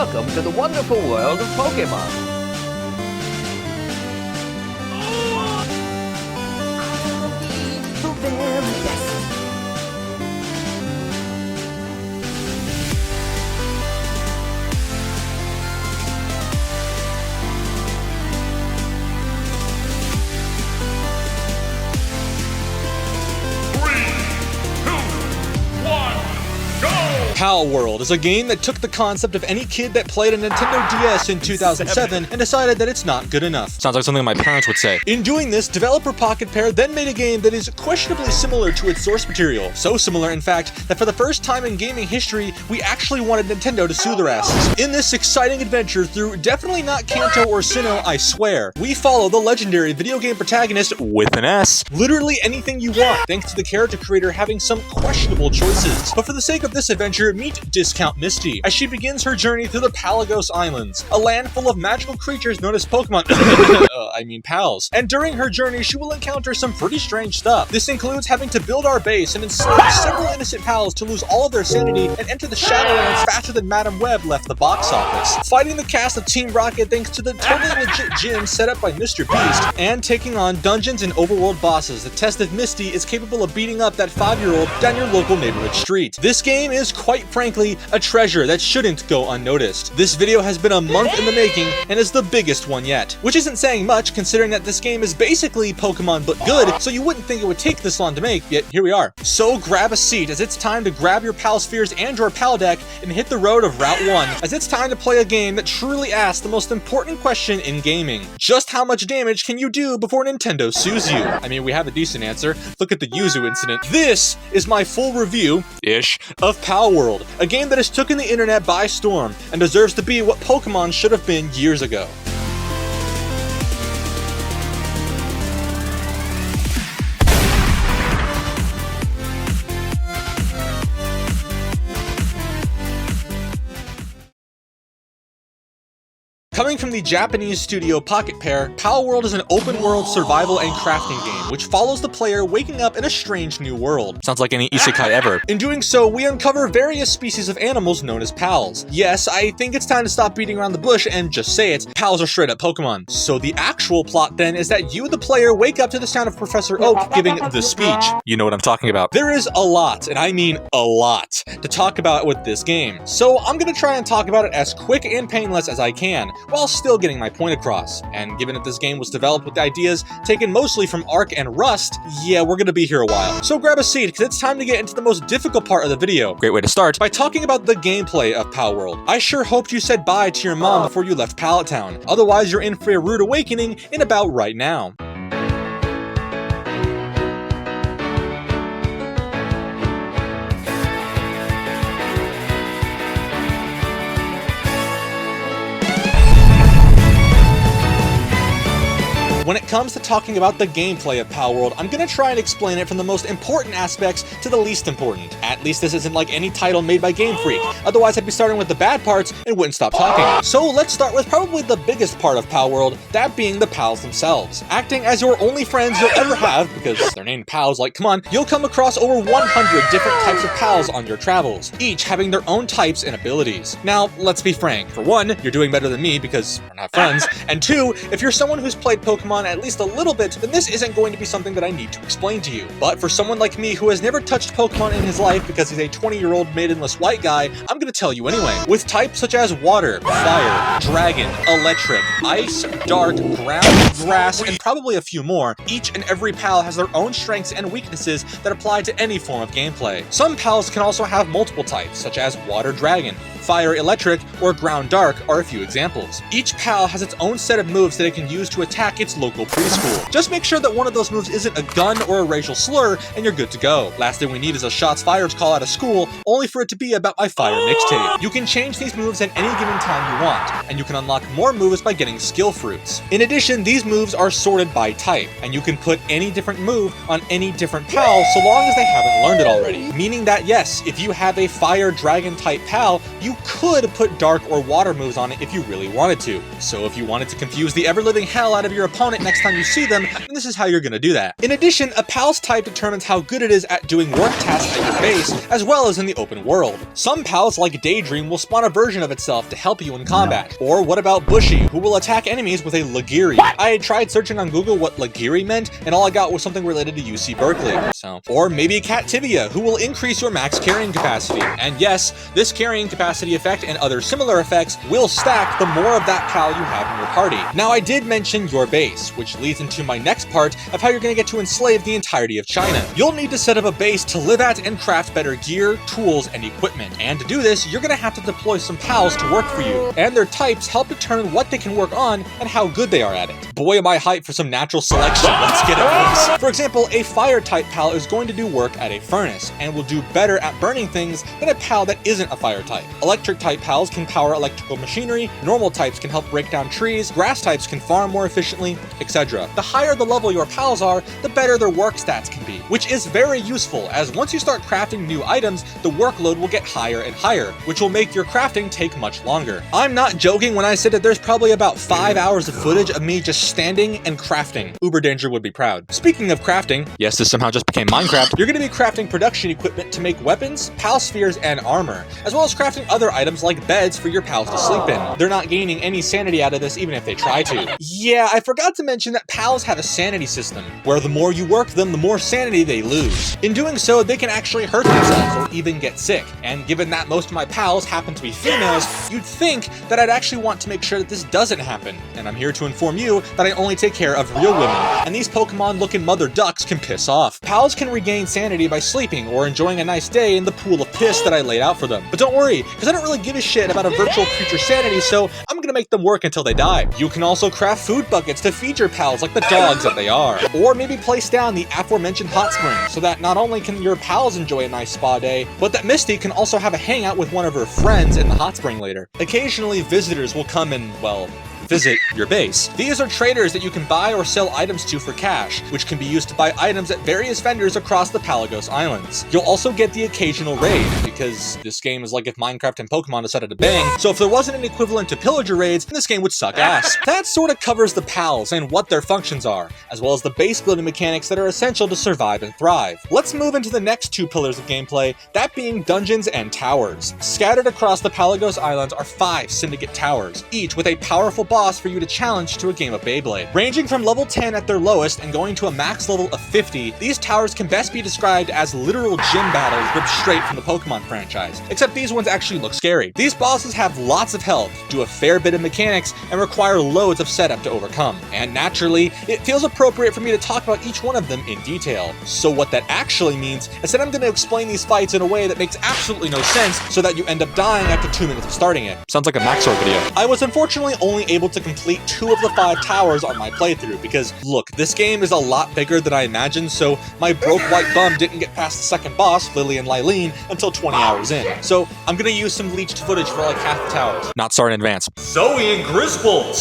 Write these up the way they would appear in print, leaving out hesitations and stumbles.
welcome to the wonderful world of Pokemon. Palworld is a game that took the concept of any kid that played a Nintendo DS in 2007 and decided that it's not good enough. Sounds like something my parents would say. In doing this, developer Pocket Pair then made a game that is questionably similar to its source material. So similar, in fact, that for the first time in gaming history, we actually wanted Nintendo to sue their asses. In this exciting adventure through definitely not Kanto or Sinnoh, I swear, we follow the legendary video game protagonist with an S. Literally anything you want, thanks to the character creator having some questionable choices. But for the sake of this adventure, meet Discount Misty, as she begins her journey through the Palagos Islands, a land full of magical creatures known as Pokemon, pals. And during her journey, she will encounter some pretty strange stuff. This includes having to build our base and enslave several innocent pals to lose all of their sanity and enter the Shadowlands faster than Madame Web left the box office, fighting the cast of Team Rocket thanks to the totally legit gym set up by Mr. Beast, and taking on dungeons and overworld bosses that test if Misty is capable of beating up that 5-year-old down your local neighborhood street. This game is quite frankly a treasure that shouldn't go unnoticed. This video has been a month in the making and is the biggest one yet, which isn't saying much considering that this game is basically Pokemon but good, so you wouldn't think it would take this long to make, yet here we are. So grab a seat as it's time to grab your Pal Spheres and your Pal Deck and hit the road of Route 1, as it's time to play a game that truly asks the most important question in gaming. Just how much damage can you do before Nintendo sues you? I mean, we have a decent answer. Look at the Yuzu incident. This is my full review-ish of Palworld, a game that has taken the internet by storm and deserves to be what Pokemon should have been years ago. Coming from the Japanese studio Pocket Pair, Palworld is an open-world survival and crafting game, which follows the player waking up in a strange new world. Sounds like any isekai ever. In doing so, we uncover various species of animals known as pals. Yes, I think it's time to stop beating around the bush and just say it. Pals are straight up Pokemon. So the actual plot then is that you, the player, wake up to the sound of Professor Oak giving the speech. You know what I'm talking about. There is a lot, and I mean a lot, to talk about with this game. So I'm gonna try and talk about it as quick and painless as I can, while still getting my point across. And given that this game was developed with ideas taken mostly from Ark and Rust, yeah, we're gonna be here a while. So grab a seat, because it's time to get into the most difficult part of the video. Great way to start, by talking about the gameplay of Palworld. I sure hoped you said bye to your mom before you left Pallet Town. Otherwise, you're in for a rude awakening in about right now. When it comes to talking about the gameplay of Palworld, I'm gonna try and explain it from the most important aspects to the least important. At least this isn't like any title made by Game Freak. Otherwise, I'd be starting with the bad parts and wouldn't stop talking. So let's start with probably the biggest part of Palworld, that being the pals themselves. Acting as your only friends you'll ever have, because they're named pals, like come on, you'll come across over 100 different types of pals on your travels, each having their own types and abilities. Now, let's be frank. For one, you're doing better than me because we're not friends. And two, if you're someone who's played Pokemon at least a little bit, then this isn't going to be something that I need to explain to you. But for someone like me who has never touched Pokemon in his life because he's a 20-year-old maidenless white guy, I'm gonna tell you anyway. With types such as water, fire, dragon, electric, ice, dark, ground, grass, and probably a few more, each and every pal has their own strengths and weaknesses that apply to any form of gameplay. Some pals can also have multiple types, such as water dragon, fire electric, or ground dark are a few examples. Each pal has its own set of moves that it can use to attack its local preschool. Just make sure that one of those moves isn't a gun or a racial slur, and you're good to go. Last thing we need is a shots fired call out of school, only for it to be about my fire mixtape. You can change these moves at any given time you want, and you can unlock more moves by getting skill fruits. In addition, these moves are sorted by type, and you can put any different move on any different pal so long as they haven't learned it already. Meaning that yes, if you have a fire dragon type pal, you could put dark or water moves on it if you really wanted to. So if you wanted to confuse the ever-living hell out of your opponent next time you see them, then this is how you're gonna do that. In addition, a pal's type determines how good it is at doing work tasks at your base, as well as in the open world. Some pals, like Daydream, will spawn a version of itself to help you in combat. Or what about Bushy, who will attack enemies with a Lagiri? I had tried searching on Google what Lagiri meant, and all I got was something related to UC Berkeley. Or maybe Cattivia, who will increase your max carrying capacity. And yes, this carrying capacity effect and other similar effects will stack the more of that pal you have in your party. Now, I did mention your base, which leads into my next part of how you're going to get to enslave the entirety of China. You'll need to set up a base to live at and craft better gear, tools, and equipment. And to do this, you're going to have to deploy some pals to work for you. And their types help determine what they can work on and how good they are at it. Boy, am I hyped for some natural selection. Let's get it, boys. For example, a fire type pal is going to do work at a furnace and will do better at burning things than a pal that isn't a fire type. Electric type pals can power electrical machinery, normal types can help break down trees, grass types can farm more efficiently, etc. The higher the level your pals are, the better their work stats can be, which is very useful, as once you start crafting new items, the workload will get higher and higher, which will make your crafting take much longer. I'm not joking when I say that there's probably about 5 hours of footage of me just standing and crafting. Uber Danger would be proud. Speaking of crafting, yes, this somehow just became Minecraft, you're going to be crafting production equipment to make weapons, pal spheres, and armor, as well as crafting other items like beds for your pals to sleep in. They're not gaining any sanity out of this even if they try to. Yeah, I forgot to mention that pals have a sanity system, where the more you work them, the more sanity they lose. In doing so, they can actually hurt themselves or even get sick. And given that most of my pals happen to be females, you'd think that I'd actually want to make sure that this doesn't happen. And I'm here to inform you that I only take care of real women, and these Pokemon-looking mother ducks can piss off. Pals can regain sanity by sleeping or enjoying a nice day in the pool of piss that I laid out for them. But don't worry, because I don't really give a shit about a virtual creature's sanity, so I'm gonna make them work until they die. You can also craft food buckets to feed your pals like the dogs that they are. Or maybe place down the aforementioned hot spring, so that not only can your pals enjoy a nice spa day, but that Misty can also have a hangout with one of her friends in the hot spring later. Occasionally, visitors will come and, well, visit your base. These are traders that you can buy or sell items to for cash, which can be used to buy items at various vendors across the Palagos Islands. You'll also get the occasional raid, because this game is like if Minecraft and Pokemon decided to bang, so if there wasn't an equivalent to pillager raids, then this game would suck ass. That sort of covers the pals and what their functions are, as well as the base building mechanics that are essential to survive and thrive. Let's move into the next two pillars of gameplay, that being dungeons and towers. Scattered across the Palagos Islands are 5 syndicate towers, each with a powerful boss for you to challenge to a game of Beyblade. Ranging from level 10 at their lowest and going to a max level of 50, these towers can best be described as literal gym battles ripped straight from the Pokemon franchise, except these ones actually look scary. These bosses have lots of health, do a fair bit of mechanics, and require loads of setup to overcome. And naturally, it feels appropriate for me to talk about each one of them in detail. So what that actually means is that I'm going to explain these fights in a way that makes absolutely no sense, so that you end up dying after 2 minutes of starting it. Sounds like a Maxor video. I was unfortunately only able to complete 2 of the 5 towers on my playthrough because, look, this game is a lot bigger than I imagined, so my broke white bum didn't get past the second boss, Lily and Lylene, until 20 hours in. So I'm gonna use some leaked footage for like half the towers. Not sorry in advance. Zoe and Griswold!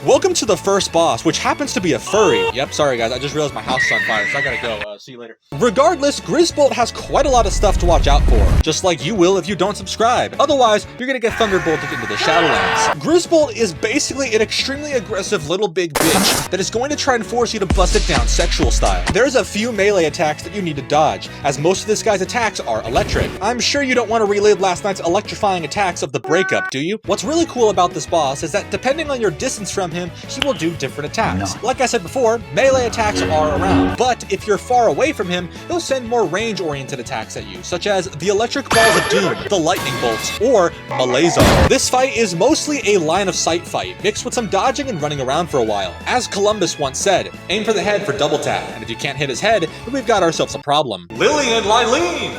Welcome to the first boss, which happens to be a furry. Yep, sorry guys, I just realized my house is on fire, so I gotta go. See you later. Regardless, Grisbolt has quite a lot of stuff to watch out for, just like you will if you don't subscribe. Otherwise, you're gonna get thunderbolted into the Shadowlands. Grisbolt is basically an extremely aggressive little big bitch that is going to try and force you to bust it down sexual style. There's a few melee attacks that you need to dodge, as most of this guy's attacks are electric. I'm sure you don't want to relive last night's electrifying attacks of the breakup, do you? What's really cool about this boss is that depending on your distance from him, he will do different attacks. Like I said before, melee attacks are around, but if you're far away from him, he'll send more range-oriented attacks at you, such as the electric balls of doom, the lightning bolts, or Malazar. This fight is mostly a line-of-sight fight, mixed with some dodging and running around for a while. As Columbus once said, aim for the head for double tap, and if you can't hit his head, then we've got ourselves a problem. Lily and Lylene!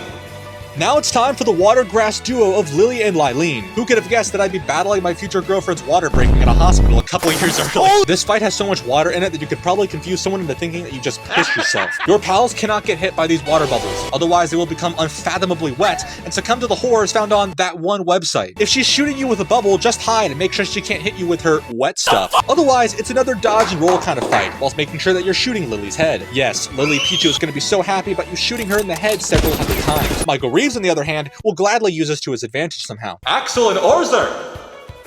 Now it's time for the water grass duo of Lily and Lylene. Who could have guessed that I'd be battling my future girlfriend's water breaking at a hospital a couple years early? This fight has so much water in it that you could probably confuse someone into thinking that you just pissed yourself. Your pals cannot get hit by these water bubbles, otherwise they will become unfathomably wet and succumb to the horrors found on that one website. If she's shooting you with a bubble, just hide and make sure she can't hit you with her wet stuff. Otherwise, it's another dodge and roll kind of fight, whilst making sure that you're shooting Lily's head. Yes, Lily Pichu is going to be so happy about you shooting her in the head several hundred times. Michael Reeves, on the other hand, will gladly use this to his advantage somehow. Axel and Orzer!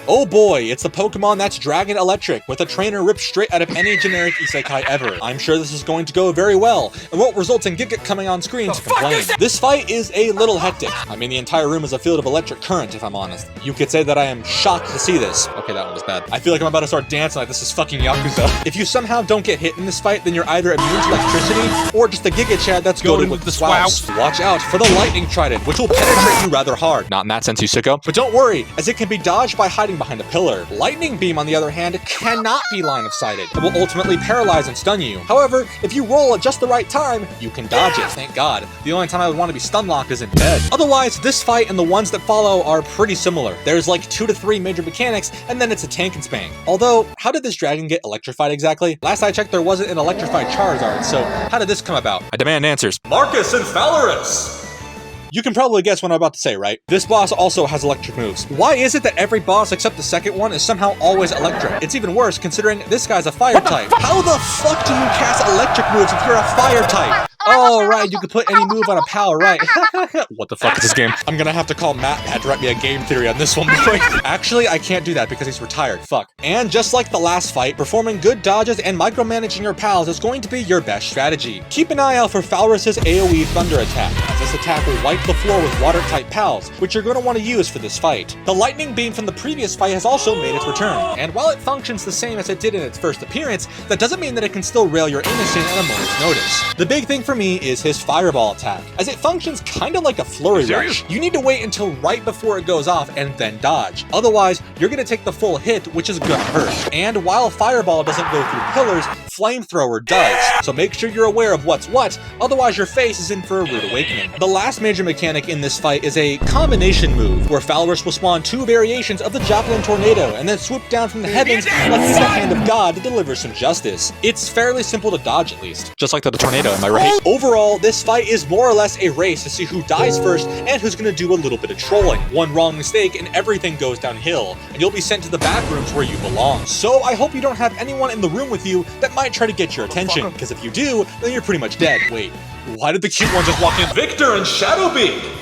Oh boy, it's the Pokemon that's Dragon Electric, with a trainer ripped straight out of any generic isekai ever. I'm sure this is going to go very well, and won't result in Giga coming on screen to complain. This fight is a little hectic. I mean, the entire room is a field of electric current, if I'm honest. You could say that I am shocked to see this. Okay, that one was bad. I feel like I'm about to start dancing like this is fucking Yakuza. If you somehow don't get hit in this fight, then you're either immune to electricity, or just a Giga Chad that's goaded with the swouts. Watch out for the Lightning Trident, which will penetrate you rather hard. Not in that sense, you sicko. But don't worry, as it can be dodged by hiding behind a pillar. Lightning Beam, on the other hand, cannot be line of sighted. It will ultimately paralyze and stun you. However, if you roll at just the right time, you can dodge it. Thank God. The only time I would want to be stun locked is in bed. Otherwise, this fight and the ones that follow are pretty similar. There's like 2 to 3 major mechanics, and then it's a tank and spank. Although, how did this dragon get electrified exactly? Last I checked, there wasn't an electrified Charizard, so how did this come about? I demand answers. Marcus and Valorous! You can probably guess what I'm about to say, right? This boss also has electric moves. Why is it that every boss except the second one is somehow always electric? It's even worse considering this guy's a fire type. How the fuck do you cast electric moves if you're a fire type? Oh, right, you can put any move on a pal, right? What the fuck is this game? I'm gonna have to call MatPat to write me a game theory on this one, boy. Actually, I can't do that because he's retired, fuck. And just like the last fight, performing good dodges and micromanaging your pals is going to be your best strategy. Keep an eye out for Falrus's AoE Thunder attack, as this attack will wipe the floor with water-type pals, which you're going to want to use for this fight. The Lightning Beam from the previous fight has also made its return, and while it functions the same as it did in its first appearance, that doesn't mean that it can still rail your innocent at a moment's notice. The big thing for me is his Fireball attack, as it functions kind of like a Flurry Rush. You need to wait until right before it goes off and then dodge. Otherwise, you're going to take the full hit, which is going to hurt. And while Fireball doesn't go through pillars, Flamethrower does. So make sure you're aware of what's what, otherwise your face is in for a rude awakening. The last major mechanic in this fight is a combination move, where Falrus will spawn 2 variations of the Javelin Tornado and then swoop down from the heavens like he's the hand of God to deliver some justice. It's fairly simple to dodge at least. Just like the tornado, am I right? Overall, this fight is more or less a race to see who dies first and who's gonna do a little bit of trolling. One wrong mistake and everything goes downhill, and you'll be sent to the back rooms where you belong. So I hope you don't have anyone in the room with you that might try to get your attention, because if you do, then you're pretty much dead. Wait, why did the cute one just walk in? Victor and Shadowbeak!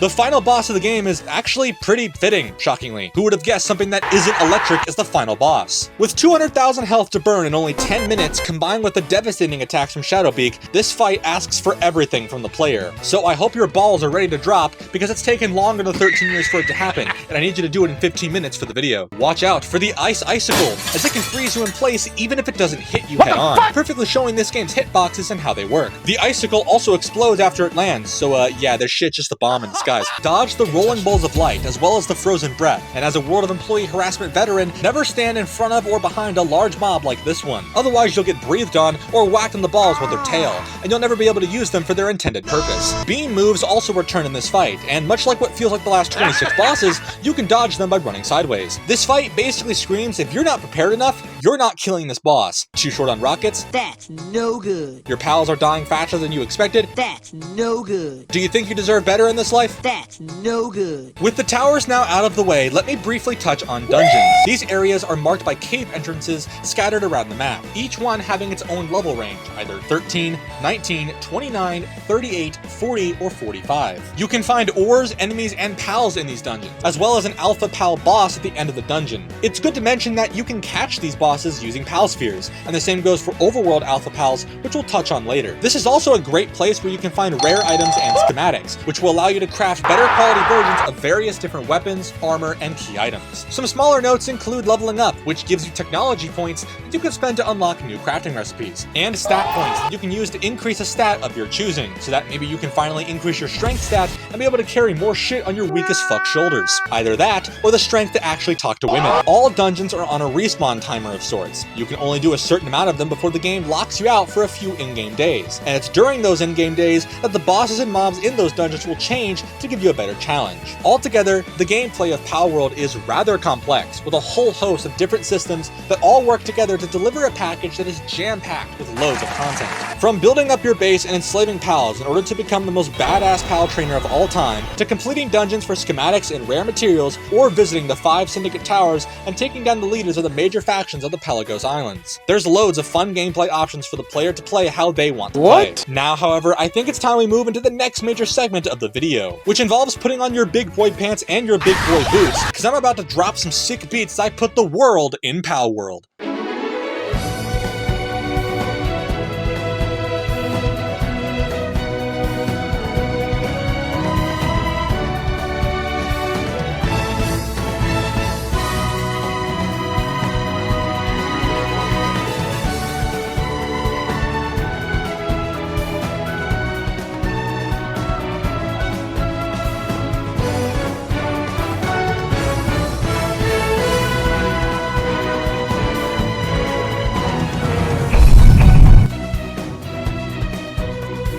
The final boss of the game is actually pretty fitting, shockingly. Who would have guessed something that isn't electric is the final boss? With 200,000 health to burn in only 10 minutes, combined with the devastating attacks from Shadowbeak, this fight asks for everything from the player. So I hope your balls are ready to drop, because it's taken longer than 13 years for it to happen, and I need you to do it in 15 minutes for the video. Watch out for the Ice Icicle, as it can freeze you in place even if it doesn't hit you head on, perfectly showing this game's hitboxes and how they work. The Icicle also explodes after it lands, so yeah, this shit's just a bomb in the sky. Dodge the rolling balls of light, as well as the frozen breath, and as a World of Employee Harassment veteran, never stand in front of or behind a large mob like this one. Otherwise, you'll get breathed on or whacked in the balls with their tail, and you'll never be able to use them for their intended purpose. Beam moves also return in this fight, and much like what feels like the last 26 bosses, you can dodge them by running sideways. This fight basically screams, if you're not prepared enough, you're not killing this boss. Too short on rockets? That's no good. Your pals are dying faster than you expected? That's no good. Do you think you deserve better in this life? That's no good. With the towers now out of the way, let me briefly touch on dungeons. These areas are marked by cave entrances scattered around the map, each one having its own level range, either 13, 19, 29, 38, 40, or 45. You can find ores, enemies, and pals in these dungeons, as well as an alpha pal boss at the end of the dungeon. It's good to mention that you can catch these bosses using pal spheres, and the same goes for overworld alpha pals, which we'll touch on later. This is also a great place where you can find rare items and schematics, which will allow you to craft better quality versions of various different weapons, armor, and key items. Some smaller notes include leveling up, which gives you technology points that you can spend to unlock new crafting recipes, and stat points that you can use to increase a stat of your choosing, so that maybe you can finally increase your strength stat and be able to carry more shit on your weak as fuck shoulders. Either that, or the strength to actually talk to women. All dungeons are on a respawn timer of sorts. You can only do a certain amount of them before the game locks you out for a few in-game days, and it's during those in-game days that the bosses and mobs in those dungeons will change to give you a better challenge. Altogether, the gameplay of Palworld is rather complex, with a whole host of different systems that all work together to deliver a package that is jam-packed with loads of content. From building up your base and enslaving pals in order to become the most badass pal trainer of all time, to completing dungeons for schematics and rare materials, or visiting the 5 Syndicate Towers and taking down the leaders of the major factions of the Pelagos Islands. There's loads of fun gameplay options for the player to play how they want to play. Now, however, I think it's time we move into the next major segment of the video. which involves putting on your big boy pants and your big boy boots, because I'm about to drop some sick beats as I put the world in Palworld.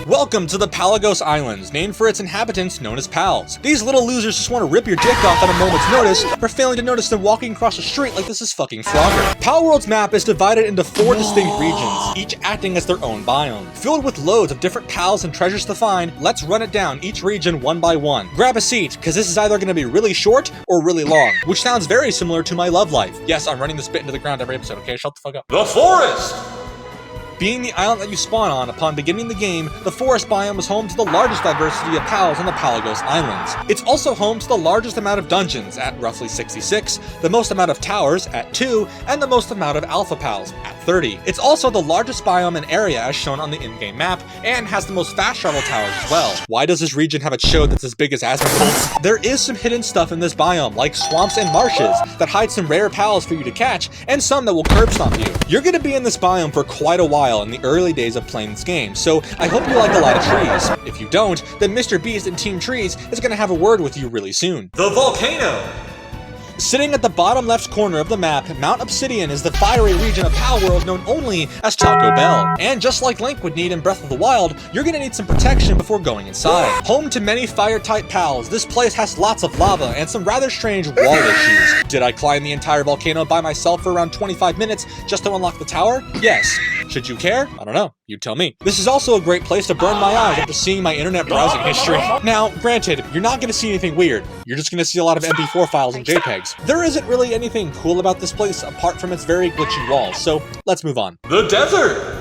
Welcome to the Palworld Islands, named for its inhabitants known as pals. These little losers just want to rip your dick off at a moment's notice for failing to notice them walking across the street like this is fucking Frogger. Palworld's map is divided into 4 distinct regions, each acting as their own biome. Filled with loads of different pals and treasures to find, let's run it down each region one by one. Grab a seat, because this is either going to be really short or really long, which sounds very similar to my love life. Yes, I'm running this bit into the ground every episode, okay? Shut the fuck up. The forest! Being the island that you spawn on upon beginning the game, the forest biome is home to the largest diversity of pals on the Palworld Islands. It's also home to the largest amount of dungeons at roughly 66, the most amount of towers at 2, and the most amount of alpha pals at 30. It's also the largest biome and area as shown on the in-game map, and has the most fast travel towers as well. Why does this region have a chode that's as big as Asmongold? There is some hidden stuff in this biome, like swamps and marshes, that hide some rare pals for you to catch, and some that will curb stomp you. You're gonna be in this biome for quite a while in the early days of playing this game, so I hope you like a lot of trees. If you don't, then Mr. Beast and Team Trees is gonna have a word with you really soon. The volcano! Sitting at the bottom left corner of the map, Mount Obsidian is the fiery region of Palworld known only as Taco Bell. And just like Link would need in Breath of the Wild, you're gonna need some protection before going inside. Home to many fire-type pals, this place has lots of lava and some rather strange wall issues. Did I climb the entire volcano by myself for around 25 minutes just to unlock the tower? Yes. Should you care? I don't know. You tell me. This is also a great place to burn my eyes after seeing my internet browsing history. Now, granted, you're not gonna see anything weird. You're just gonna see a lot of MP4 files and JPEGs. There isn't really anything cool about this place apart from its very glitchy walls, so let's move on. The desert!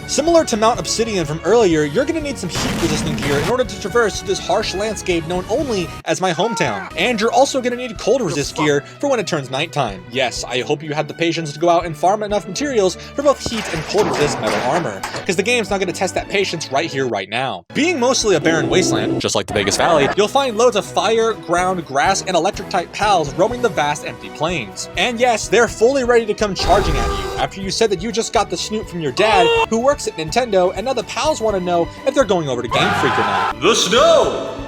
Similar to Mount Obsidian from earlier, you're gonna need some heat-resistant gear in order to traverse this harsh landscape known only as my hometown. And you're also gonna need cold-resist gear for when it turns nighttime. Yes, I hope you had the patience to go out and farm enough materials for both heat and cold-resist metal armor, because the game's not gonna test that patience right here, right now. Being mostly a barren wasteland, just like the Vegas Valley, you'll find loads of fire, ground, grass, and electric-type pals roaming the vast empty plains. And yes, they're fully ready to come charging at you, after you said that you just got the snoot from your dad, who works at Nintendo, and now the pals want to know if they're going over to Game Freak or not. The snow!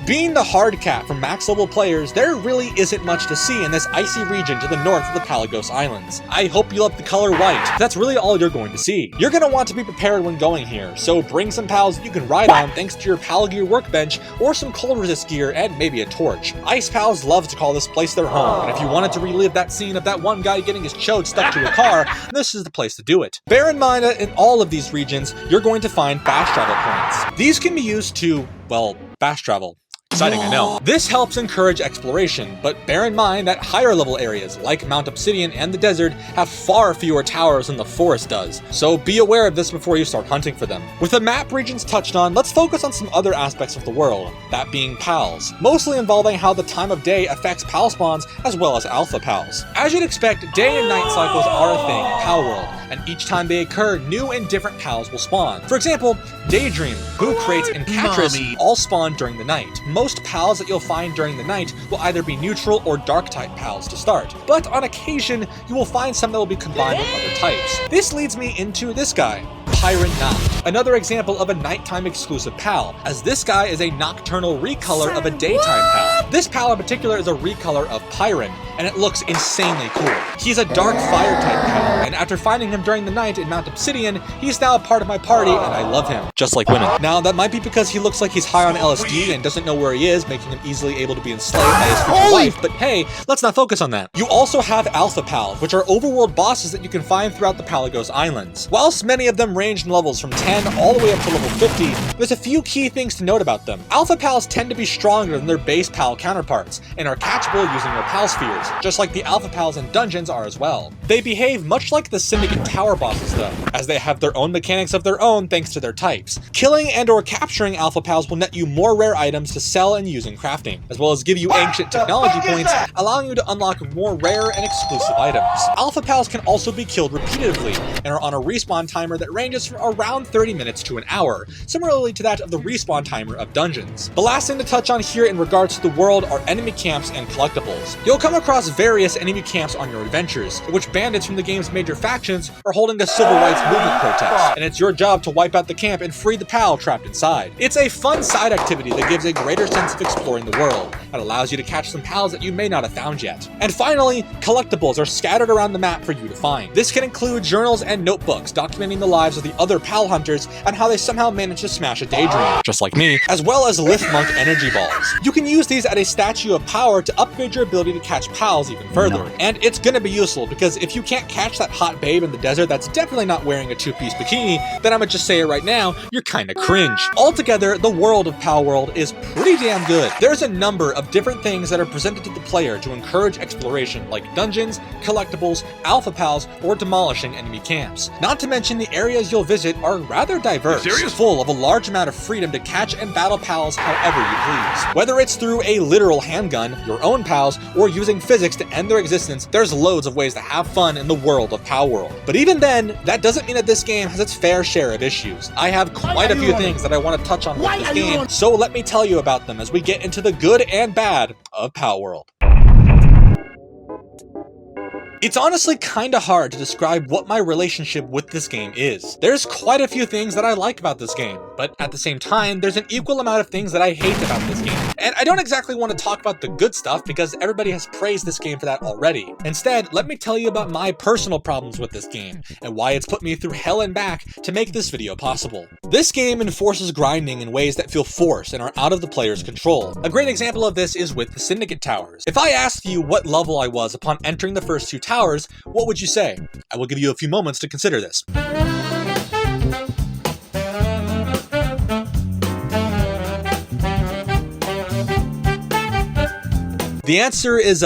Being the hard cap for max level players, there really isn't much to see in this icy region to the north of the Palworld Islands. I hope you love the color white. That's really all you're going to see. You're going to want to be prepared when going here, so bring some pals that you can ride on thanks to your pal gear workbench, or some cold resist gear, and maybe a torch. Ice pals love to call this place their home, and if you wanted to relive that scene of that one guy getting his chode stuck to a car, this is the place to do it. Bear in mind that in all of these regions, you're going to find fast travel points. These can be used to, well, fast travel. Exciting, I know. This helps encourage exploration, but bear in mind that higher level areas, like Mount Obsidian and the desert, have far fewer towers than the forest does, so be aware of this before you start hunting for them. With the map regions touched on, let's focus on some other aspects of the world, that being pals, mostly involving how the time of day affects pal spawns as well as alpha pals. As you'd expect, day and night cycles are a thing in Palworld, and each time they occur, new and different pals will spawn. For example, Daydream, Boo Crates, and Catress all spawn during the night. Most pals that you'll find during the night will either be neutral or dark type pals to start, but on occasion, you will find some that will be combined with other types. This leads me into this guy, Pirate Noct, another example of a nighttime exclusive pal, as this guy is a nocturnal recolor of a daytime pal. This pal in particular is a recolor of Pyron, and it looks insanely cool. He's a dark fire type pal, and after finding him during the night in Mount Obsidian, he's now a part of my party and I love him. Just like women. Now that might be because he looks like he's high on LSD and doesn't know where he is, making him easily able to be enslaved by his future wife, but hey, let's not focus on that. You also have Alpha Pals, which are overworld bosses that you can find throughout the Palworld Islands. Whilst many of them range in levels from 10 all the way up to level 50, there's a few key things to note about them. Alpha Pals tend to be stronger than their base pal Pal counterparts, and are catchable using your Pal spheres, just like the Alpha Pals in dungeons are as well. They behave much like the Syndicate Tower bosses though, as they have their own mechanics of their own thanks to their types. Killing and or capturing Alpha Pals will net you more rare items to sell and use in crafting, as well as give you ancient technology points, allowing you to unlock more rare and exclusive items. Alpha Pals can also be killed repetitively, and are on a respawn timer that ranges from around 30 minutes to an hour, similarly to that of the respawn timer of dungeons. The last thing to touch on here in regards to the world are enemy camps and collectibles. You'll come across various enemy camps on your adventures, in which bandits from the game's major factions are holding a civil rights movement protest, and it's your job to wipe out the camp and free the pal trapped inside. It's a fun side activity that gives a greater sense of exploring the world, and allows you to catch some pals that you may not have found yet. And finally, collectibles are scattered around the map for you to find. This can include journals and notebooks documenting the lives of the other pal hunters and how they somehow managed to smash a daydream, just like me, as well as Lift Monk energy balls. You can use these at a statue of power to upgrade your ability to catch pals even further. And it's gonna be useful, because if you can't catch that hot babe in the desert that's definitely not wearing a two-piece bikini, then I'ma just say it right now, you're kinda cringe. Altogether, the world of Palworld is pretty damn good. There's a number of different things that are presented to the player to encourage exploration, like dungeons, collectibles, alpha pals, or demolishing enemy camps. Not to mention the areas you'll visit are rather diverse, full of a large amount of freedom to catch and battle pals however you please. Whether it's through a literal handgun, your own pals, or using physics to end their existence, there's loads of ways to have fun in the world of Palworld. But even then, that doesn't mean that this game has its fair share of issues. I have quite a few things that I want to touch on with this game, so let me tell you about them as we get into the good and bad of Palworld. It's honestly kinda hard to describe what my relationship with this game is. There's quite a few things that I like about this game, but at the same time, there's an equal amount of things that I hate about this game. And I don't exactly want to talk about the good stuff because everybody has praised this game for that already. Instead, let me tell you about my personal problems with this game, and why it's put me through hell and back to make this video possible. This game enforces grinding in ways that feel forced and are out of the player's control. A great example of this is with the Syndicate Towers. If I asked you what level I was upon entering the first two towers, what would you say? I will give you a few moments to consider this. The answer is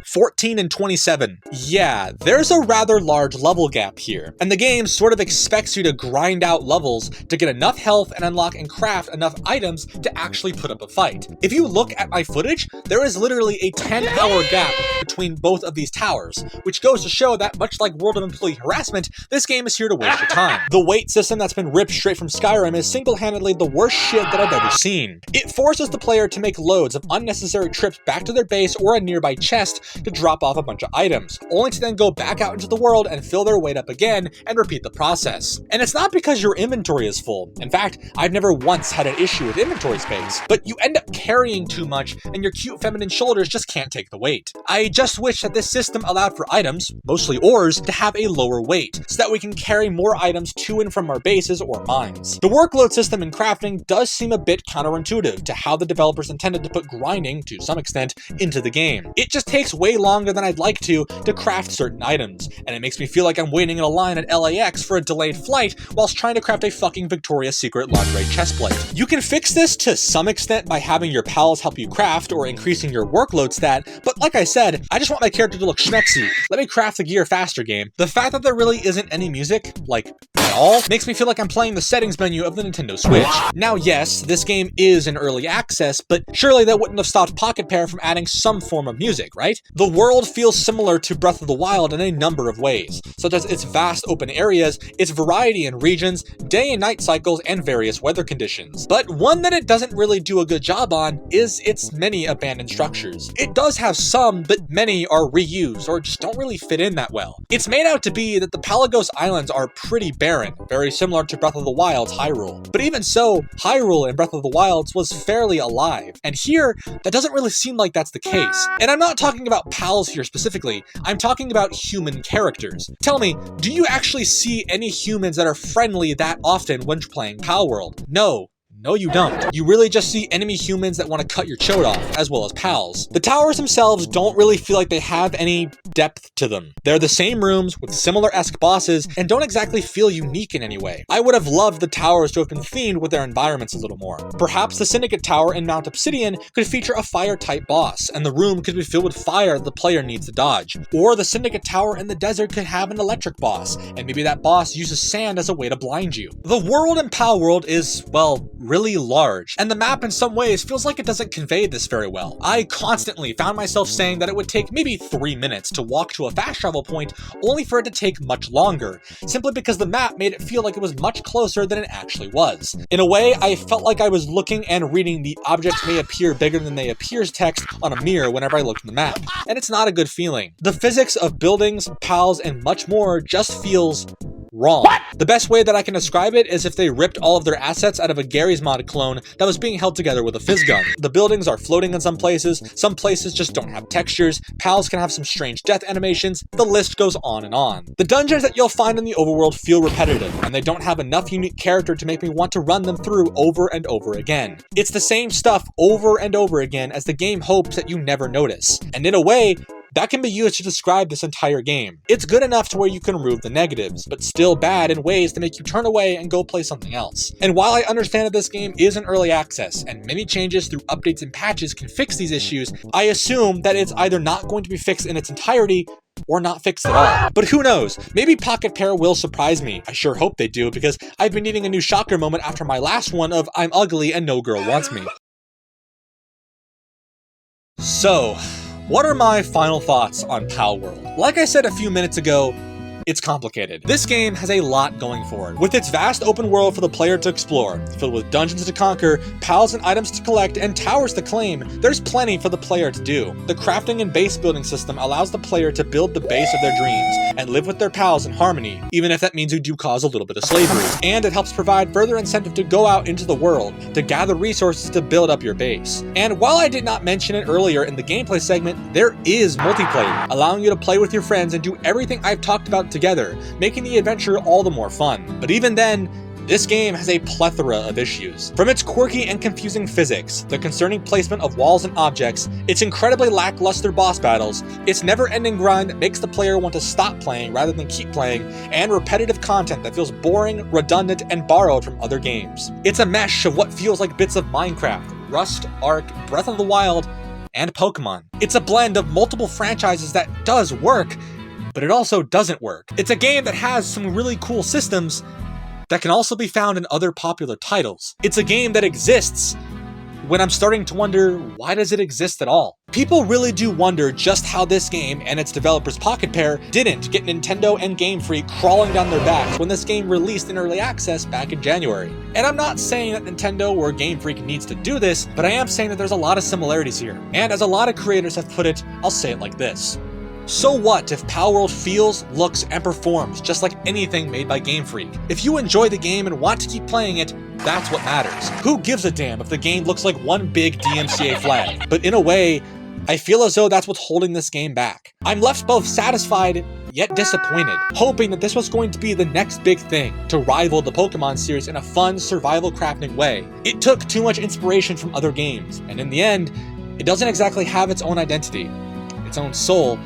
14 and 27. Yeah, there's a rather large level gap here, and the game sort of expects you to grind out levels to get enough health and unlock and craft enough items to actually put up a fight. If you look at my footage, there is literally a 10-hour gap between both of these towers, which goes to show that much like World of Employee Harassment, this game is here to waste your time. The wait system that's been ripped straight from Skyrim is single-handedly the worst shit that I've ever seen. It forces the player to make loads of unnecessary trips back to their base or a nearby chest to drop off a bunch of items, only to then go back out into the world and fill their weight up again and repeat the process. And it's not because your inventory is full. In fact, I've never once had an issue with inventory space, but you end up carrying too much and your cute feminine shoulders just can't take the weight. I just wish that this system allowed for items, mostly ores, to have a lower weight, so that we can carry more items to and from our bases or mines. The workload system in crafting does seem a bit counterintuitive to how the developers intended to put grinding, to some extent, into the game. It just takes way longer than I'd like to craft certain items, and it makes me feel like I'm waiting in a line at LAX for a delayed flight whilst trying to craft a fucking Victoria's Secret lingerie chestplate. You can fix this to some extent by having your pals help you craft or increasing your workload stat, but like I said, I just want my character to look schmexy. Let me craft the gear faster, game. The fact that there really isn't any music, like, at all, makes me feel like I'm playing the settings menu of the Nintendo Switch. Now yes, this game is in early access, but surely that wouldn't have stopped Pocket Pair from adding some form of music, right? The world feels similar to Breath of the Wild in a number of ways, such as its vast open areas, its variety in regions, day and night cycles, and various weather conditions. But one that it doesn't really do a good job on is its many abandoned structures. It does have some, but many are reused or just don't really fit in that well. It's made out to be that the Palagos Islands are pretty barren, very similar to Breath of the Wild's Hyrule. But even so, Hyrule in Breath of the Wilds was fairly alive, and here, that doesn't really seem like that's the case. And I'm not talking about pals here specifically, I'm talking about human characters. Tell me, do you actually see any humans that are friendly that often when playing Palworld? No. No, you don't. You really just see enemy humans that want to cut your chode off, as well as pals. The towers themselves don't really feel like they have any depth to them. They're the same rooms with similar-esque bosses and don't exactly feel unique in any way. I would have loved the towers to have been themed with their environments a little more. Perhaps the Syndicate Tower in Mount Obsidian could feature a fire-type boss, and the room could be filled with fire the player needs to dodge. Or the Syndicate Tower in the desert could have an electric boss, and maybe that boss uses sand as a way to blind you. The world in Palworld is, well, really large, and the map in some ways feels like it doesn't convey this very well. I constantly found myself saying that it would take maybe 3 minutes to walk to a fast travel point, only for it to take much longer, simply because the map made it feel like it was much closer than it actually was. In a way, I felt like I was looking and reading the objects may appear bigger than they appears text on a mirror whenever I looked at the map, and it's not a good feeling. The physics of buildings, pals, and much more just feels wrong. The best way that I can describe it is if they ripped all of their assets out of a Garry's Mod clone that was being held together with a fizz gun. The buildings are floating in some places just don't have textures, pals can have some strange death animations, the list goes on and on. The dungeons that you'll find in the overworld feel repetitive, and they don't have enough unique character to make me want to run them through over and over again. It's the same stuff over and over again as the game hopes that you never notice, and in a way, that can be used to describe this entire game. It's good enough to where you can remove the negatives, but still bad in ways to make you turn away and go play something else. And while I understand that this game is in early access, and many changes through updates and patches can fix these issues, I assume that it's either not going to be fixed in its entirety, or not fixed at all. But who knows? Maybe Pocket Pair will surprise me. I sure hope they do, because I've been needing a new shocker moment after my last one of I'm ugly and no girl wants me. So, what are my final thoughts on Palworld? Like I said a few minutes ago, it's complicated. This game has a lot going for it. With its vast open world for the player to explore, filled with dungeons to conquer, pals and items to collect, and towers to claim, there's plenty for the player to do. The crafting and base building system allows the player to build the base of their dreams, and live with their pals in harmony, even if that means you do cause a little bit of slavery. And it helps provide further incentive to go out into the world, to gather resources to build up your base. And while I did not mention it earlier in the gameplay segment, there is multiplayer, allowing you to play with your friends and do everything I've talked about together, making the adventure all the more fun. But even then, this game has a plethora of issues. From its quirky and confusing physics, the concerning placement of walls and objects, its incredibly lackluster boss battles, its never-ending grind that makes the player want to stop playing rather than keep playing, and repetitive content that feels boring, redundant, and borrowed from other games. It's a mesh of what feels like bits of Minecraft, Rust, Ark, Breath of the Wild, and Pokemon. It's a blend of multiple franchises that does work, but it also doesn't work. It's a game that has some really cool systems that can also be found in other popular titles. It's a game that exists when I'm starting to wonder, why does it exist at all? People really do wonder just how this game and its developers Pocket Pair didn't get Nintendo and Game Freak crawling down their backs when this game released in early access back in January. And I'm not saying that Nintendo or Game Freak needs to do this, but I am saying that there's a lot of similarities here. And as a lot of creators have put it, I'll say it like this. So what if Palworld feels, looks, and performs just like anything made by Game Freak? If you enjoy the game and want to keep playing it, that's what matters. Who gives a damn if the game looks like one big DMCA flag? But in a way, I feel as though that's what's holding this game back. I'm left both satisfied yet disappointed, hoping that this was going to be the next big thing to rival the Pokemon series in a fun survival crafting way. It took too much inspiration from other games, and in the end, it doesn't exactly have its own identity, its own soul,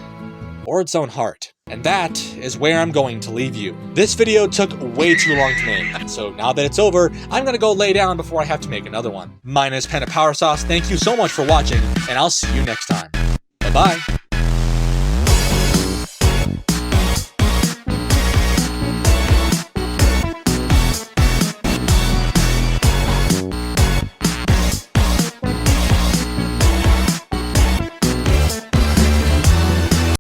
or its own heart. And that is where I'm going to leave you. This video took way too long to make, so now that it's over, I'm gonna go lay down before I have to make another one. My name is PandaPowerSauce, thank you so much for watching, and I'll see you next time. Bye-bye.